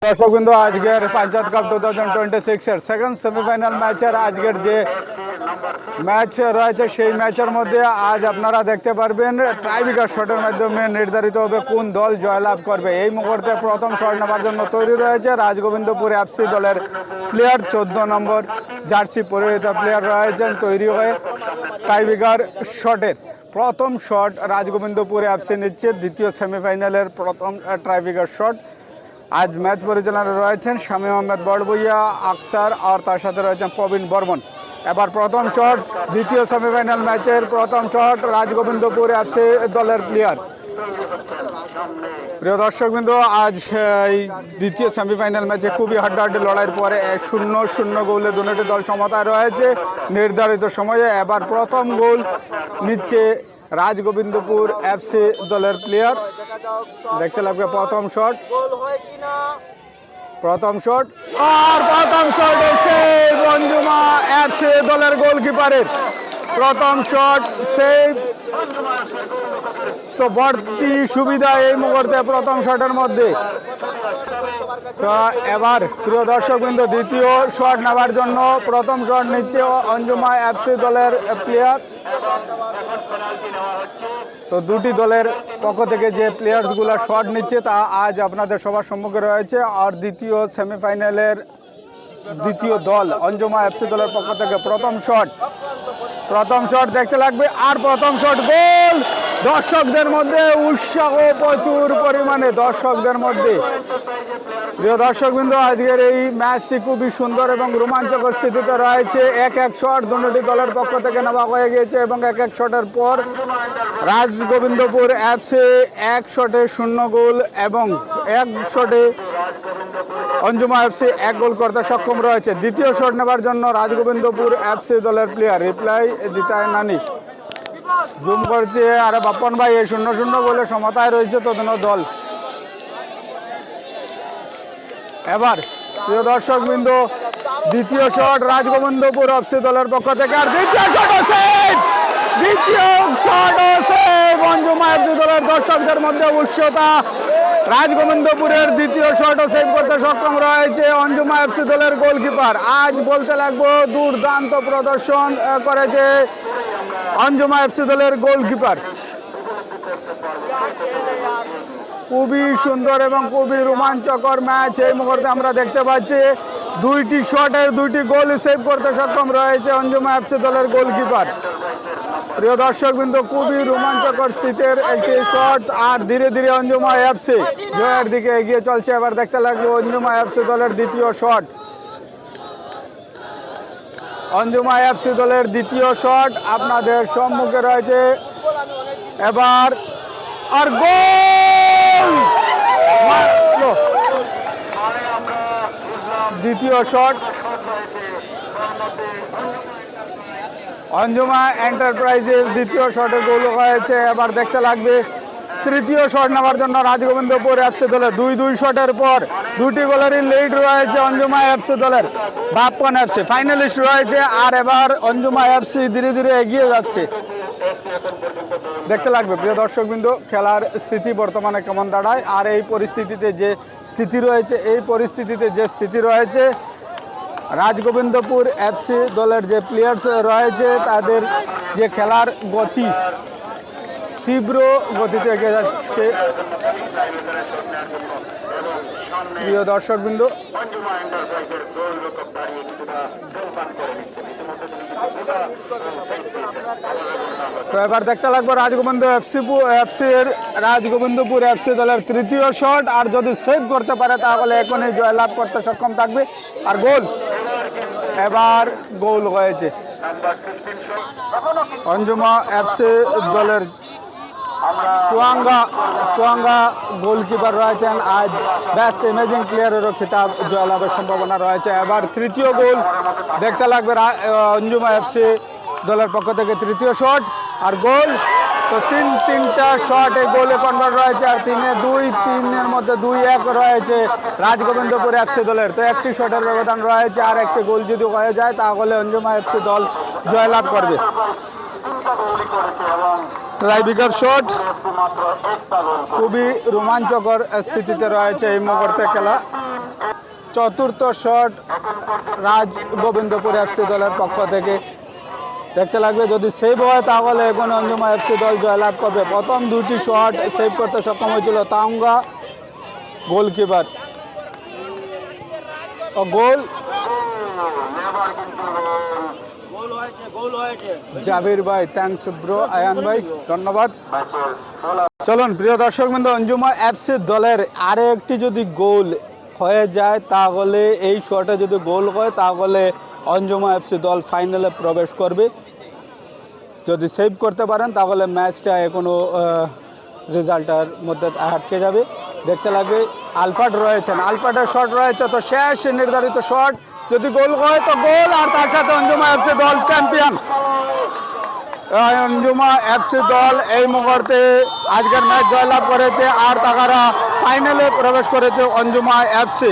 দর্শকবৃন্দ, আজকের পঞ্চায়েত কাপ 2026 এর সেকেন্ড সেমিফাইনাল ম্যাচের আজকের যে ম্যাচ রয়েছে সেই ম্যাচের মধ্যে আজ আপনারা দেখতে পারবেন টাইব্রেকার শটের মাধ্যমে নির্ধারিত হবে কোন দল জয়লাভ করবে। এই মুহূর্তে প্রথম শট নেওয়ার জন্য তৈরি রয়েছে রাজগোবিন্দপুর এফসি দলের প্লেয়ার। 14 নম্বর জার্সি পরিহিত প্লেয়ার রয়েছেন তৈরি হয়ে টাইব্রেকার শটের প্রথম শট রাজগোবিন্দপুর এফসি নিচ্ছে। দ্বিতীয় সেমিফাইনালের প্রথম টাইব্রেকার শট। আজ ম্যাচ পরিচালনায় রয়েছেন শামীম আহমেদ বড়বইয়া, আকসার আর তার সাথে রয়েছেন প্রবীণ বর্মন। এবার প্রথম শট, দ্বিতীয় সেমিফাইনাল ম্যাচের প্রথম শট রাজগোবিন্দপুর এফসি দলের প্লেয়ার। প্রিয় দর্শকবৃন্দ, আজ এই দ্বিতীয় সেমিফাইনাল ম্যাচে খুবই হাড্ডাহাড্ডি লড়াইয়ের পরে 0-0 গোলে দুটি দল সমতায় রয়েছে নির্ধারিত সময়ে। এবার প্রথম গোল নিচ্ছে রাজগোবিন্দপুর এফসি দলের প্লেয়ার। দেখতে লাগবে প্রথম শট, প্রথম শট আর প্রথম শট হচ্ছে অঞ্জুমা এফসি দলের গোলকিপারের। প্রথম শট সেই তো বড়তি সুবিধা এই মুহূর্তে প্রথম শটের মধ্যে। তো এবার প্রিয় দর্শকবৃন্দ, দ্বিতীয় শট নেওয়ার জন্য প্রথম শট নিচ্ছে অঞ্জুমা এফসি দলের প্লেয়ার। তো দুটি দলের পক্ষ থেকে যে প্লেয়ার্সগুলো শট নিচ্ছে তা আজ আপনাদের সবার সম্মুখে রয়েছে। আর দ্বিতীয় সেমিফাইনালের দ্বিতীয় দল অঞ্জুমা এফসি দলের পক্ষ থেকে প্রথম শট দেখতে লাগবে আর প্রথম শট গোল। দর্শকদের মধ্যে উৎসাহ প্রচুর পরিমাণে দর্শকদের মধ্যে। প্রিয় দর্শকবৃন্দ, আজকের এই ম্যাচটি খুবই সুন্দর এবং রোমাঞ্চকর স্থিতিতে রয়েছে। এক শট দুটি দলের পক্ষ থেকে নেওয়া হয়ে গিয়েছে এবং এক শটের পর রাজগোবিন্দপুর এফসি এক শটে 0 গোল এবং এক শটে অঞ্জুমা এফসি 1 গোল করতে সক্ষম রয়েছে। দ্বিতীয় শট নেবার জন্য রাজগোবিন্দপুর এফসি দলের প্লেয়ার রিপ্লাই দিতায় নানি জুম করছে। আরে বাপন ভাই, এই 0-0 গোলে সমতায় রয়েছে তো দল। এবার প্রিয় দর্শকবৃন্দ, দ্বিতীয় শট রাজগোবিন্দপুর এফসি দলের পক্ষ থেকে আর দ্বিতীয় শট অঞ্জুমা এফসি দলের দর্শকদের মধ্যে উৎসতা। রাজগোবিন্দপুরের দ্বিতীয় শটও সেভ করতে সক্ষম রয়েছে অঞ্জুমা এফসি দলের গোলকিপার। আজ বলতে লাগবো দুর্দান্ত প্রদর্শন করেছে অঞ্জুমা এফসি দলের গোলকিপার। খুবই সুন্দর এবং খুবই রোমাঞ্চকর ম্যাচ এই মুহূর্তে আমরা দেখতে পাচ্ছি। দুইটি শটের দুইটি গোল সেভ করতে সক্ষম রয়েছে অঞ্জুমা এফসি দলের গোলকিপার। প্রিয় দর্শকবৃন্দ, খুবই রোমাঞ্চকর স্থিতির একটি শট আর ধীরে ধীরে অঞ্জুমা এফসি জয়ের দিকে এগিয়ে চলছে। এবার দেখতে লাগবে অঞ্জুমা এফসি দলের দ্বিতীয় শট। অঞ্জুমা এফসি দলের দ্বিতীয় শট আপনাদের সম্মুখে রয়েছে। এবার আর গোল, দ্বিতীয় শট অঞ্জুমা এন্টারপ্রাইজের দ্বিতীয় শটে গোল হয়েছে। এবার দেখতে লাগবে তৃতীয় শট নেওয়ার জন্য রাজগোবিন্দপুর এফসি দলের 2-2 শটের পর দুটি গোলেরই লিড রয়েছে অঞ্জুমা এফসি দলের। বাপন এফসি ফাইনালিস্ট রয়েছে আর এবার অঞ্জুমা এফসি ধীরে ধীরে এগিয়ে যাচ্ছে। দেখতে লাগবে প্রিয় দর্শকবৃন্দ খেলার স্থিতি বর্তমানে কেমন দাঁড়ায়। আর এই পরিস্থিতিতে যে স্থিতি রয়েছে রাজগোবিন্দপুর এফসি দলের যে প্লেয়ার্স রয়েছে তাদের যে খেলার গতি তীব্র গতিতে এগিয়ে যাচ্ছে। প্রিয় দর্শকবৃন্দ, তো এবার দেখতে লাগবে রাজগোবিন্দপুর এফসি দলের তৃতীয় শট। আর যদি সেভ করতে পারে তাহলে এখনই জয়লাভ করতে সক্ষম থাকবে। আর গোল, এবার গোল হয়েছে অঞ্জুমা এফসি দলের টুয়াঙ্গা গোলকিপার রয়েছেন। আজ বেস্ট ইমেজিং প্লেয়ারেরও খিতাব জয়লাভের সম্ভাবনা রয়েছে। এবার তৃতীয় গোল দেখতে লাগবে অঞ্জুমা এফসি দলের পক্ষ থেকে তৃতীয় শট আর গোল। তো তিনটা শট এই গোলে কনভার্ট রয়েছে আর 3-2-3-এর মধ্যে 2-1 রয়েছে রাজগোবিন্দপুর এফসি দলের। তো একটি শটের ব্যবধান রয়েছে আর একটি গোল যদি হয়ে যায় তাহলে অঞ্জুমা এফসি দল জয়লাভ করবে। ট্রাইবিকার শট, খুবই রোমাঞ্চকর স্থিতিতে রয়েছে এই মুহূর্তে খেলা। চতুর্থ শট রাজ গোবিন্দপুর এফসি দলের পক্ষ থেকে, দেখতে লাগবে যদি সেভ হয় তাহলে এখন অঞ্জুমা এফসি দল জয়লাভ করবে। প্রথম দুটি শট সেভ করতে সক্ষম হয়েছিল তাওঙ্গা গোলকিপার, ও গোল জাবির ভাই, থ্যাংকস ব্রো। আয়ান ভাই ধন্যবাদ। চলুন প্রিয় দর্শকবৃন্দ, অঞ্জুমা এফসি দলের আরও একটি যদি গোল হয়ে যায় তাহলে, এই শটে যদি গোল হয় তাহলে অঞ্জুমা এফসি দল ফাইনালে প্রবেশ করবে। যদি সেভ করতে পারেন তাহলে ম্যাচটা এখনো রেজাল্টের মধ্যে আটকে যাবে। দেখতে লাগবে আলফাট রয়েছেন, আলফাটের শট রয়েছে, তো শেষ নির্ধারিত শট যদি গোল হয় তো গোল, আর তার সাথে অঞ্জুমা এফসি দল চ্যাম্পিয়ন। অঞ্জুমা এফসি দল এই মুহূর্তে আজকের ম্যাচ জয়লাভ করেছে, আর তারা ফাইনালে প্রবেশ করেছে অঞ্জুমা এফসি।